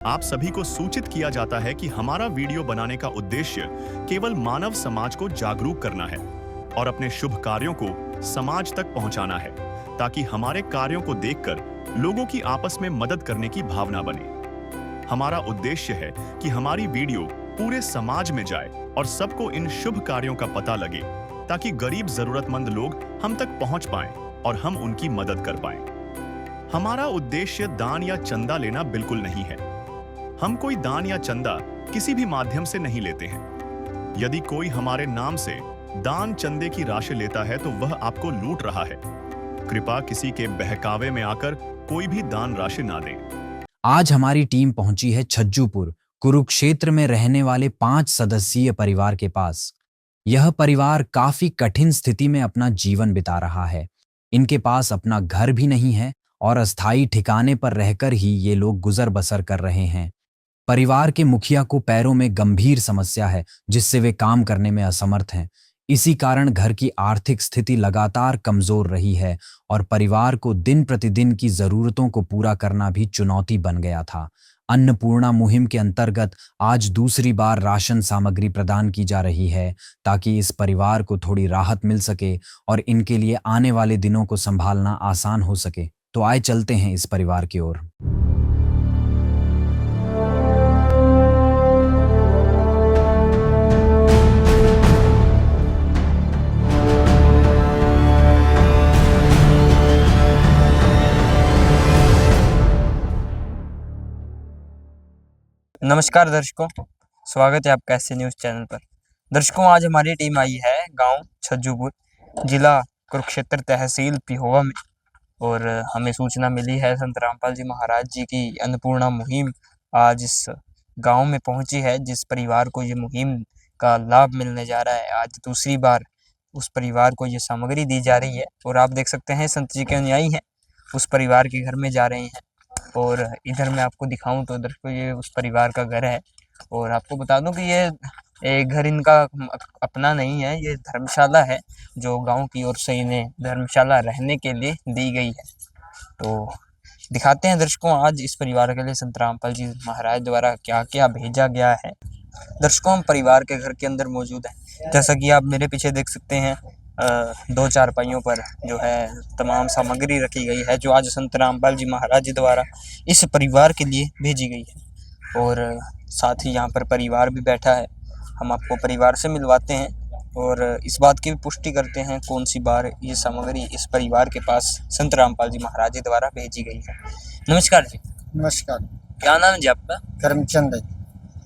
आप सभी को सूचित किया जाता है कि हमारा वीडियो बनाने का उद्देश्य केवल मानव समाज को जागरूक करना है और अपने शुभ कार्यों को समाज तक पहुंचाना है, ताकि हमारे कार्यों को देखकर लोगों की आपस में मदद करने की भावना बने। हमारा उद्देश्य है कि हमारी वीडियो पूरे समाज में जाए और सबको इन शुभ कार्यों का पता लगे, ताकि गरीब जरूरतमंद लोग हम तक पहुंच पाएं और हम उनकी मदद कर पाएं। हमारा उद्देश्य दान या चंदा लेना बिल्कुल नहीं है। हम कोई दान या चंदा किसी भी माध्यम से नहीं लेते हैं। यदि कोई हमारे नाम से दान चंदे की राशि लेता है तो वह आपको लूट रहा है। कृपया किसी के बहकावे में आकर कोई भी दान राशि ना दें। आज हमारी टीम पहुंची है छज्जूपुर, कुरुक्षेत्र में रहने वाले 5 सदस्यीय परिवार के पास। यह परिवार काफी कठिन स्थिति में अपना जीवन बिता रहा है। इनके पास अपना घर भी नहीं है और अस्थायी ठिकाने पर रहकर ही ये लोग गुजर बसर कर रहे हैं। परिवार के मुखिया को पैरों में गंभीर समस्या है, जिससे वे काम करने में असमर्थ हैं। इसी कारण घर की आर्थिक स्थिति लगातार कमजोर रही है और परिवार को दिन प्रतिदिन की जरूरतों को पूरा करना भी चुनौती बन गया था। अन्नपूर्णा मुहिम के अंतर्गत आज दूसरी बार राशन सामग्री प्रदान की जा रही है, ताकि इस परिवार को थोड़ी राहत मिल सके और इनके लिए आने वाले दिनों को संभालना आसान हो सके। तो आए चलते हैं इस परिवार की ओर। नमस्कार दर्शकों, स्वागत है आपका ऐसे न्यूज़ चैनल पर। दर्शकों, आज हमारी टीम आई है गांव छज्जूपुर, जिला कुरुक्षेत्र, तहसील पिहोवा में, और हमें सूचना मिली है संत रामपाल जी महाराज जी की अन्नपूर्णा मुहिम आज इस गांव में पहुंची है। जिस परिवार को ये मुहिम का लाभ मिलने जा रहा है, आज दूसरी बार उस परिवार को ये सामग्री दी जा रही है। और आप देख सकते हैं संत जी के अनुयायी हैं, उस परिवार के घर में जा रहे हैं। और इधर मैं आपको दिखाऊं तो दर्शकों, ये उस परिवार का घर है। और आपको बता दूं कि ये घर इनका अपना नहीं है, ये धर्मशाला है जो गांव की ओर से इन्हें धर्मशाला रहने के लिए दी गई है। तो दिखाते हैं दर्शकों, आज इस परिवार के लिए संत रामपाल जी महाराज द्वारा क्या क्या भेजा गया है। दर्शकों, हम परिवार के घर के अंदर मौजूद हैं। जैसा कि आप मेरे पीछे देख सकते हैं, 2 चारपाइयों पर जो है तमाम सामग्री रखी गई है, जो आज संत रामपाल जी महाराज जी द्वारा इस परिवार के लिए भेजी गई है। और साथ ही यहाँ पर परिवार भी बैठा है। हम आपको परिवार से मिलवाते हैं और इस बात की भी पुष्टि करते हैं कौन सी बार ये सामग्री इस परिवार के पास संत रामपाल जी महाराज जी द्वारा भेजी गई है। नमस्कार जी। नमस्कार। क्या नाम है जी आपका? करमचंद।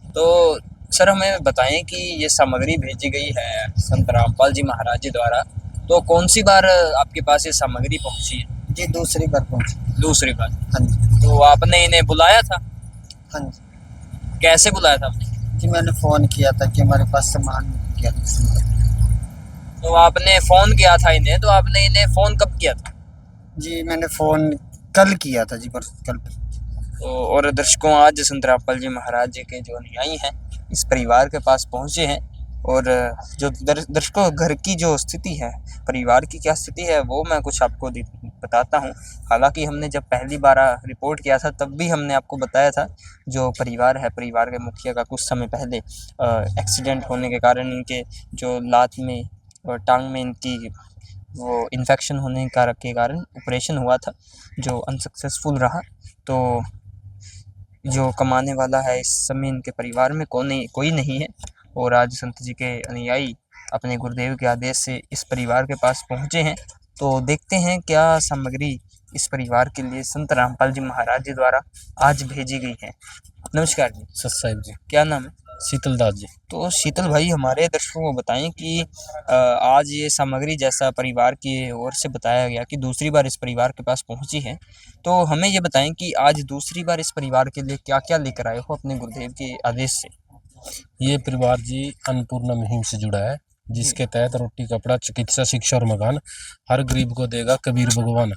तो सर, हमें बताएं कि ये सामग्री भेजी गई है संत रामपाल जी महाराज जी द्वारा, तो कौन सी बार आपके पास ये सामग्री पहुंची है? जी, दूसरी बार पहुंची। दूसरी बार? हाँ जी। तो आपने इन्हें बुलाया था? हाँ जी। कैसे बुलाया था आपने? जी, मैंने फ़ोन किया था कि हमारे पास सामान किया था। तो आपने फ़ोन किया था इन्हें, तो आपने इन्हें फ़ोन कब किया था? जी, मैंने फ़ोन कल किया था जी, कल। तो और दर्शकों, आज संत रामपाल जी महाराज जी के जो अनुयायी हैं इस परिवार के पास पहुंचे हैं। और जो दर्शकों, घर की जो स्थिति है, परिवार की क्या स्थिति है, वो मैं कुछ आपको बताता हूं। हालांकि हमने जब पहली बार रिपोर्ट किया था तब भी हमने आपको बताया था, जो परिवार है, परिवार के मुखिया का कुछ समय पहले एक्सीडेंट होने के कारण इनके जो लात में और टांग में इनकी वो इन्फेक्शन होने के कारण ऑपरेशन हुआ था, जो अनसक्सेसफुल रहा। तो जो कमाने वाला है इस समय इनके परिवार में कोई नहीं है। और आज संत जी के अनुयायी अपने गुरुदेव के आदेश से इस परिवार के पास पहुंचे हैं। तो देखते हैं क्या सामग्री इस परिवार के लिए संत रामपाल जी महाराज जी द्वारा आज भेजी गई है। नमस्कार जी। सत साहिब जी। क्या नाम है? शीतल दास जी। तो शीतल भाई, हमारे दर्शकों को बताएं कि आज ये सामग्री, जैसा परिवार की ओर से बताया गया कि दूसरी बार इस परिवार के पास पहुंची है, तो हमें ये बताएं कि आज दूसरी बार इस परिवार के लिए क्या क्या लेकर आए हो अपने गुरुदेव के आदेश से। ये परिवार जी अन्नपूर्णा मुहिम से जुड़ा है, जिसके तहत रोटी, कपड़ा, चिकित्सा, शिक्षा और मकान हर गरीब को देगा कबीर भगवान।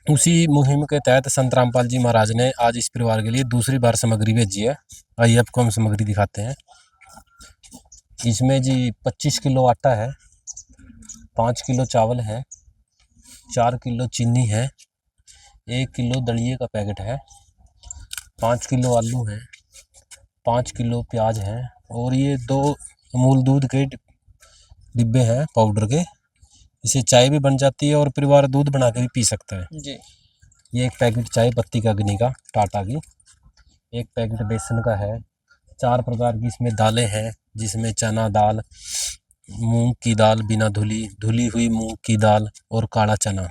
उसी मुहिम के तहत संत रामपाल जी महाराज ने आज इस परिवार के लिए दूसरी बार सामग्री भेजी है। आइए आपको हम सामग्री दिखाते हैं। इसमें जी 25 किलो आटा है, 5 किलो चावल है, 4 किलो चीनी है, 1 किलो दलिए का पैकेट है, 5 किलो आलू हैं, 5 किलो प्याज हैं, और ये 2 अमूल दूध के डिब्बे हैं पाउडर के। इसे चाय भी बन जाती है और परिवार दूध बना के भी पी सकता है। जी। ये एक पैकेट चाय पत्ती का अग्नि का टाटा की, एक पैकेट बेसन का है, 4 प्रकार की इसमें दालें हैं, जिसमें चना दाल, मूंग की दाल बिना धुली हुई मूंग की दाल और काला चना।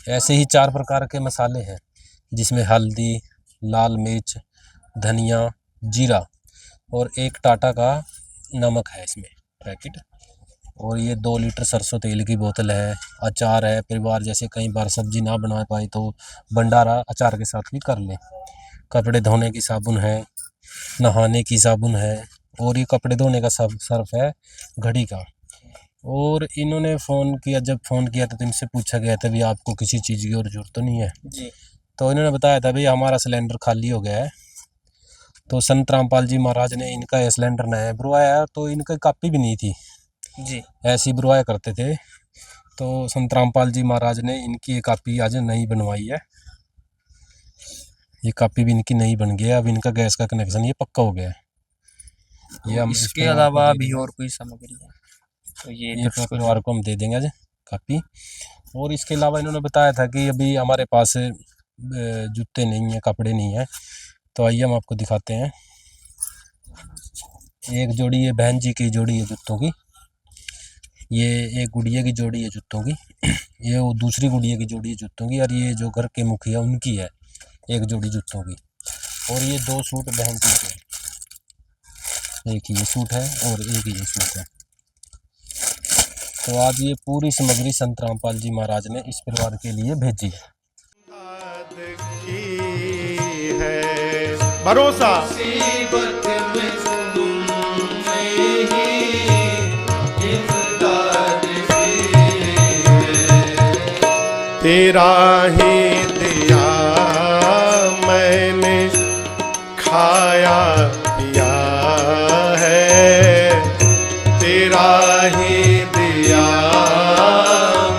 ऐसे ही 4 प्रकार के मसाले हैं, जिसमें हल्दी, लाल मिर्च, धनिया, जीरा, और एक टाटा का नमक है इसमें पैकेट। और ये 2 लीटर सरसों तेल की बोतल है, अचार है, परिवार जैसे कई बार सब्जी ना बना पाए तो भंडारा अचार के साथ भी कर लें। कपड़े धोने की साबुन है, नहाने की साबुन है, और ये कपड़े धोने का सर्फ है घड़ी का। और इन्होंने जब फ़ोन किया था तो इनसे पूछा गया था भी आपको किसी चीज़ की और ज़रूरत तो नहीं है। जी। तो इन्होंने बताया था भाई हमारा सिलेंडर खाली हो गया है। तो संत रामपाल जी महाराज ने इनका ये सिलेंडर नया भरवाया, तो इनकी कापी भी नहीं थी, जी। ऐसी भरवाया करते थे। तो संत रामपाल जी महाराज ने इनकी ये कापी आज नई बनवाई है। ये कापी भी इनकी नई बन गई है। अब इनका गैस का कनेक्शन ये पक्का हो गया है। ये हम इस इसके परिवार को अलावा दे भी देंगे। और कोई सामग्री है तो ये ये दर्शकों परिवार को हम दे देंगे आज कापी। और इसके अलावा इन्होंने बताया था कि अभी हमारे पास जूते नहीं है, कपड़े नहीं है, तो आइए हम आपको दिखाते हैं। एक जोड़ी ये बहन जी की जोड़ी है जूतों की, ये एक गुड़िया की जोड़ी है जूतों की, ये वो दूसरी गुड़िया की जोड़ी है जूतों की, और ये जो घर के मुखिया उनकी है एक जोड़ी जूतों की। और ये 2 सूट बहन जी के, एक ये सूट है और एक ये सूट है। तो आज ये पूरी सामग्री संत रामपाल जी महाराज ने इस परिवार के लिए भेजी है। भरोसा तेरा ही दिया मैंने खाया पिया है, तेरा ही दिया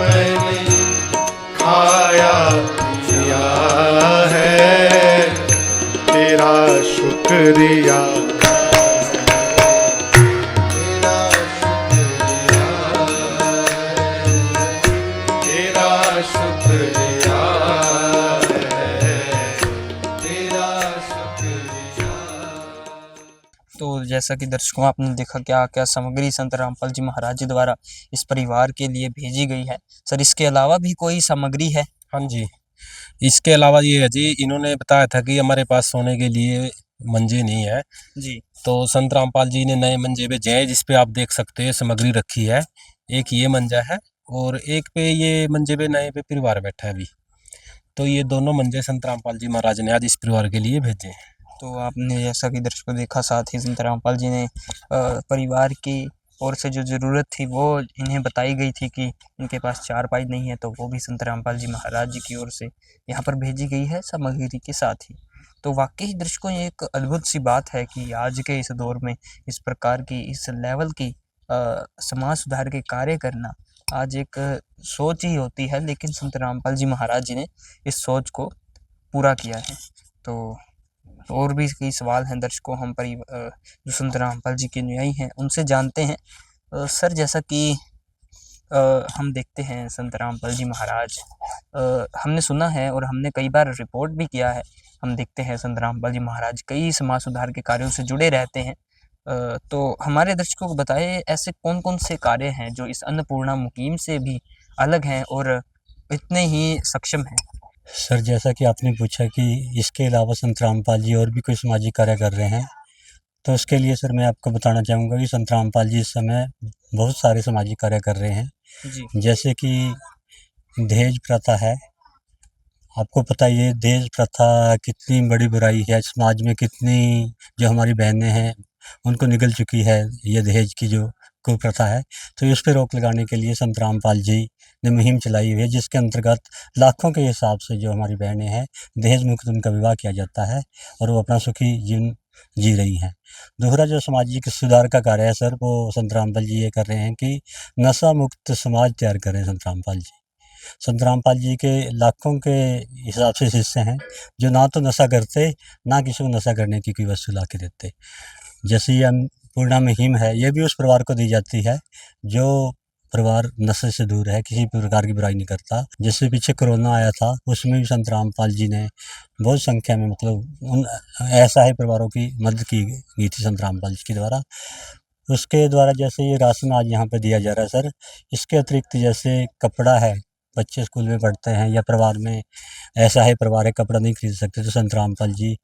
मैंने खाया पिया है, तेरा शुक्रिया तो जैसा कि दर्शकों आपने देखा क्या क्या सामग्री संत रामपाल जी महाराज जी द्वारा इस परिवार के लिए भेजी गई है। सर इसके अलावा भी कोई सामग्री है? हाँ जी, इसके अलावा ये है जी, इन्होंने बताया था कि हमारे पास सोने के लिए मंजे नहीं है जी। तो संत रामपाल जी ने नए मंजे भेजे हैं, जिस पे आप देख सकते हैं सामग्री रखी है। एक ये मंजा है और एक पे ये मंजे पे नए पे परिवार बैठा है अभी। तो ये दोनों मंजे संत रामपाल जी महाराज ने आज इस परिवार के लिए भेजे हैं। तो आपने जैसा कि दर्शकों देखा, साथ ही संत रामपाल जी ने परिवार की ओर से जो ज़रूरत थी वो इन्हें बताई गई थी कि इनके पास चारपाई नहीं है, तो वो भी संत रामपाल जी महाराज जी की ओर से यहाँ पर भेजी गई है सामग्री के साथ ही। तो वाकई दर्शकों ये एक अद्भुत सी बात है कि आज के इस दौर में इस प्रकार की इस लेवल की समाज सुधार के कार्य करना आज एक सोच ही होती है, लेकिन संत रामपाल जी महाराज जी ने इस सोच को पूरा किया है। तो और भी कई सवाल हैं दर्शकों, हम जो संत रामपाल जी के अनुयायी हैं उनसे जानते हैं। सर जैसा कि हम देखते हैं संत रामपाल जी महाराज, हमने सुना है और हमने कई बार रिपोर्ट भी किया है, हम देखते हैं संत रामपाल जी महाराज कई समाज सुधार के कार्यों से जुड़े रहते हैं। तो हमारे दर्शकों को बताए ऐसे कौन कौन से कार्य हैं जो इस अन्नपूर्णा मुहिम से भी अलग हैं और इतने ही सक्षम हैं? सर जैसा कि आपने पूछा कि इसके अलावा संत रामपाल जी और भी कोई सामाजिक कार्य कर रहे हैं, तो उसके लिए सर मैं आपको बताना चाहूँगा कि संत रामपाल जी इस समय बहुत सारे सामाजिक कार्य कर रहे हैं। जी। जैसे कि दहेज प्रथा है, आपको पता ही है दहेज प्रथा कितनी बड़ी बुराई है समाज में, कितनी जो हमारी बहनें हैं उनको निगल चुकी है ये दहेज की जो कुप्रथा है। तो इस पर रोक लगाने के लिए संत रामपाल जी ने मुहिम चलाई हुई है, जिसके अंतर्गत लाखों के हिसाब से जो हमारी बहनें हैं दहेज मुक्त उनका विवाह किया जाता है और वो अपना सुखी जीवन जी रही हैं। दूसरा जो सामाजिक सुधार का कार्य है सर, वो संत रामपाल जी ये कर रहे हैं कि नशा मुक्त समाज तैयार कर रहे हैं संत रामपाल जी। संत रामपाल जी के लाखों के हिसाब से शिष्य हैं जो ना तो नशा करते, ना किसी को नशा करने की कोई वस्तु ला के देते। जैसे ये अन्नपूर्णा मुहिम है, ये भी उस परिवार को दी जाती है जो परिवार नशे से दूर है, किसी प्रकार की बुराई नहीं करता। जैसे पीछे कोरोना आया था, उसमें भी संत रामपाल जी ने बहुत संख्या में मतलब उन असहाय परिवारों की मदद की गई थी संत रामपाल जी के द्वारा। उसके द्वारा जैसे ये राशन आज यहाँ पे दिया जा रहा है सर, इसके अतिरिक्त जैसे कपड़ा है, बच्चे स्कूल में पढ़ते हैं या परिवार में ऐसा है परिवार है कपड़ा नहीं खरीद सकते, तो संत रामपाल जी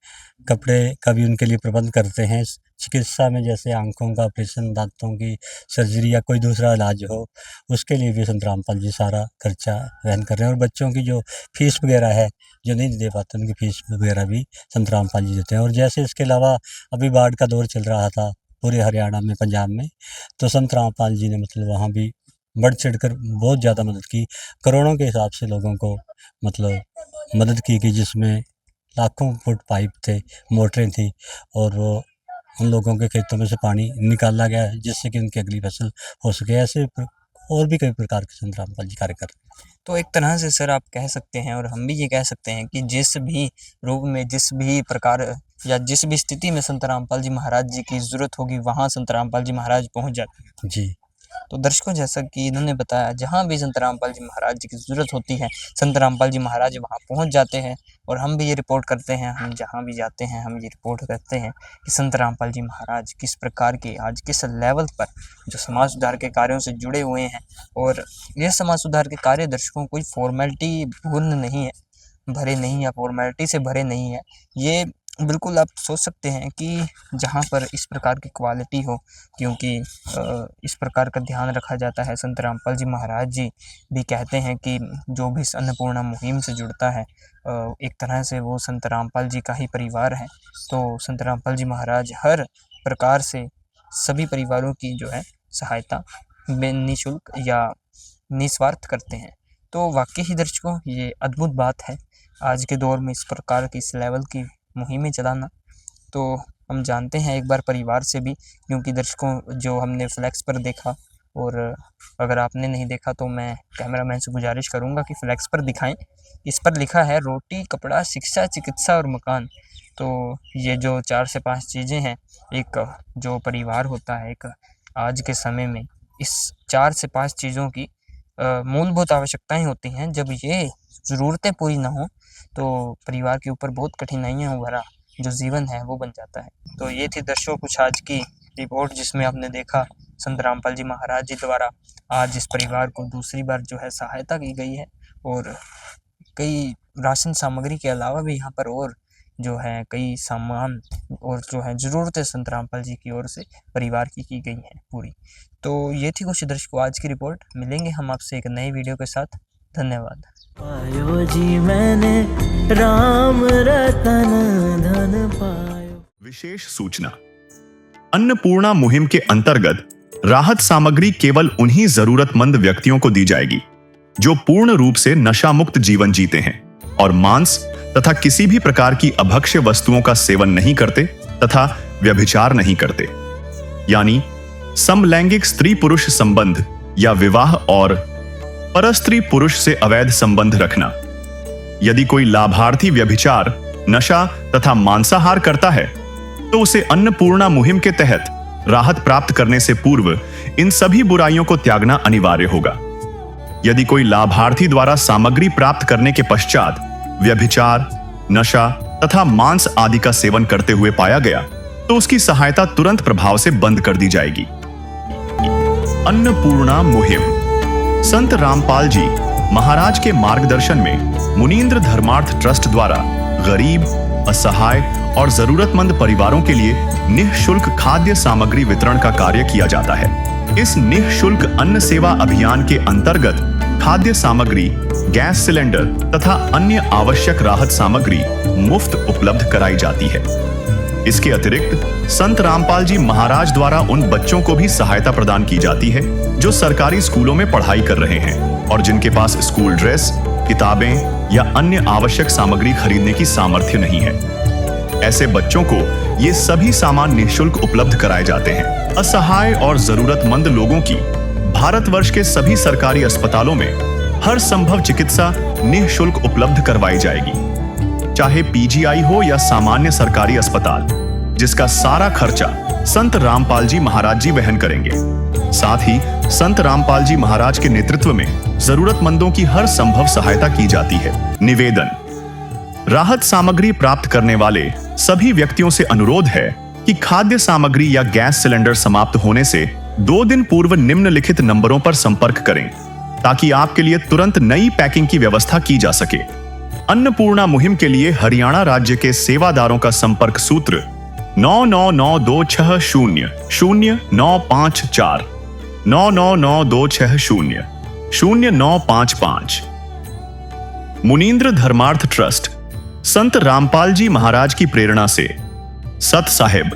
कपड़े का भी उनके लिए प्रबंध करते हैं। चिकित्सा में जैसे आंखों का ऑपरेशन, दांतों की सर्जरी या कोई दूसरा इलाज हो, उसके लिए भी संत रामपाल जी सारा खर्चा वहन कर रहे हैं। और बच्चों की जो फीस वगैरह है जो नहीं दे पाते, उनकी फीस वगैरह भी संत रामपाल जी देते हैं। और जैसे इसके अलावा अभी बाढ़ का दौर चल रहा था पूरे हरियाणा में, पंजाब में, तो संत रामपाल जी ने मतलब वहाँ भी बढ़ चढ़कर बहुत ज़्यादा मदद की। करोड़ों के हिसाब से लोगों को मतलब मदद की गई, जिसमें लाखों फुट पाइप थे, मोटरें थी, और वो उन लोगों के खेतों में से पानी निकाला गया जिससे कि उनकी अगली फसल हो सके। ऐसे और भी कई प्रकार के संत रामपाल जी कार्य करते हैं। तो एक तरह से सर आप कह सकते हैं और हम भी ये कह सकते हैं कि जिस भी रूप में, जिस भी प्रकार या जिस भी स्थिति में संत रामपाल जी महाराज जी की ज़रूरत होगी, वहाँ संत रामपाल जी महाराज पहुँच जाते हैं। जी, तो दर्शकों, जैसा कि इन्होंने बताया, जहाँ भी संत रामपाल जी महाराज जी की ज़रूरत होती है, संत रामपाल जी महाराज वहाँ पहुँच जाते हैं। और हम भी ये रिपोर्ट करते हैं, हम जहाँ भी जाते हैं हम ये रिपोर्ट करते हैं कि संत रामपाल जी महाराज किस प्रकार के आज किस लेवल पर जो समाज सुधार के कार्यों से जुड़े हुए हैं। और ये समाज सुधार के कार्य दर्शकों कोई फॉर्मेलिटी पूर्ण नहीं है, भरे नहीं या फॉर्मेलिटी से भरे नहीं है। ये बिल्कुल आप सोच सकते हैं कि जहाँ पर इस प्रकार की क्वालिटी हो, क्योंकि इस प्रकार का ध्यान रखा जाता है। संत रामपाल जी महाराज जी भी कहते हैं कि जो भी इस अन्नपूर्णा मुहिम से जुड़ता है, एक तरह से वो संत रामपाल जी का ही परिवार है। तो संत रामपाल जी महाराज हर प्रकार से सभी परिवारों की जो है सहायता निःशुल्क या निस्वार्थ करते हैं। तो वाकई ही दर्शकों, ये अद्भुत बात है आज के दौर में इस प्रकार की, इस लेवल की मुहिमें चलाना। तो हम जानते हैं एक बार परिवार से भी, क्योंकि दर्शकों जो हमने फ्लैक्स पर देखा, और अगर आपने नहीं देखा तो मैं कैमरामैन से गुजारिश करूंगा कि फ्लैक्स पर दिखाएं। इस पर लिखा है रोटी, कपड़ा, शिक्षा, चिकित्सा और मकान। तो ये जो 4 से 5 चीज़ें हैं, एक जो परिवार होता है, एक आज के समय में इस 4 से 5 चीज़ों की मूलभूत आवश्यकताएं होती हैं। जब ये ज़रूरतें पूरी ना हो तो परिवार के ऊपर बहुत कठिनाइयाँ भरा जो जीवन है वो बन जाता है। तो ये थी दर्शकों कुछ आज की रिपोर्ट, जिसमें आपने देखा संत रामपाल जी महाराज जी द्वारा आज इस परिवार को दूसरी बार जो है सहायता की गई है। और कई राशन सामग्री के अलावा भी यहाँ पर और जो है कई सामान और जो है ज़रूरतें संत रामपाल जी की ओर से परिवार की गई हैं पूरी। तो ये थी कुछ दर्शकों आज की रिपोर्ट। मिलेंगे हम आपसे एक नई वीडियो के साथ। धन्यवाद। पायो जी मैंने राम रतन धन पायो। विशेष सूचना, अन्नपूर्णा मुहिम के अंतर्गत राहत सामग्री केवल उन्हीं जरूरतमंद व्यक्तियों को दी जाएगी जो पूर्ण रूप से नशा मुक्त जीवन जीते हैं और मांस तथा किसी भी प्रकार की अभक्ष्य वस्तुओं का सेवन नहीं करते तथा व्यभिचार नहीं करते, यानी समलैंगिक स्त्री पुरुष संबंध या विवाह और परस्त्री पुरुष से अवैध संबंध रखना। यदि कोई लाभार्थी व्यभिचार, नशा तथा मांसाहार करता है तो उसे अन्नपूर्णा मुहिम के तहत राहत प्राप्त करने से पूर्व इन सभी बुराइयों को त्यागना अनिवार्य होगा। यदि कोई लाभार्थी द्वारा सामग्री प्राप्त करने के पश्चात व्यभिचार, नशा तथा मांस आदि का सेवन करते हुए पाया गया तो उसकी सहायता तुरंत प्रभाव से बंद कर दी जाएगी। अन्नपूर्णा मुहिम संत रामपाल जी महाराज के मार्गदर्शन में मुनींद्र धर्मार्थ ट्रस्ट द्वारा गरीब, असहाय और जरूरतमंद परिवारों के लिए निःशुल्क खाद्य सामग्री वितरण का कार्य किया जाता है। इस निःशुल्क अन्न सेवा अभियान के अंतर्गत खाद्य सामग्री, गैस सिलेंडर तथा अन्य आवश्यक राहत सामग्री मुफ्त उपलब्ध कराई जाती है। इसके अतिरिक्त संत रामपाल जी महाराज द्वारा उन बच्चों को भी सहायता प्रदान की जाती है जो सरकारी स्कूलों में पढ़ाई कर रहे हैं और जिनके पास स्कूल ड्रेस, किताबें या अन्य आवश्यक सामग्री खरीदने की सामर्थ्य नहीं है। ऐसे बच्चों को ये सभी सामान निःशुल्क उपलब्ध कराए जाते हैं। असहाय और जरूरतमंद लोगों की भारतवर्ष के सभी सरकारी अस्पतालों में हर संभव चिकित्सा निःशुल्क उपलब्ध करवाई जाएगी, चाहे पीजीआई हो या सामान्य सरकारी अस्पताल, जिसका सारा खर्चा संत रामपाल जी महाराज जी वहन करेंगे। साथ ही संत रामपाल जी महाराज के नेतृत्व में जरूरतमंदों की हर संभव सहायता की जाती है। निवेदन: राहत सामग्री प्राप्त करने वाले सभी व्यक्तियों से अनुरोध है कि खाद्य सामग्री या गैस सिलेंडर समाप्त होने से 2 दिन पूर्व निम्नलिखित नंबरों पर संपर्क करें, ताकि आपके लिए तुरंत नई पैकिंग की व्यवस्था की जा सके। अन्नपूर्णा मुहिम के लिए हरियाणा राज्य के सेवादारों का संपर्क सूत्र 9992600954 9992600955। मुनींद्र धर्मार्थ ट्रस्ट संत रामपाल जी महाराज की प्रेरणा से सत साहिब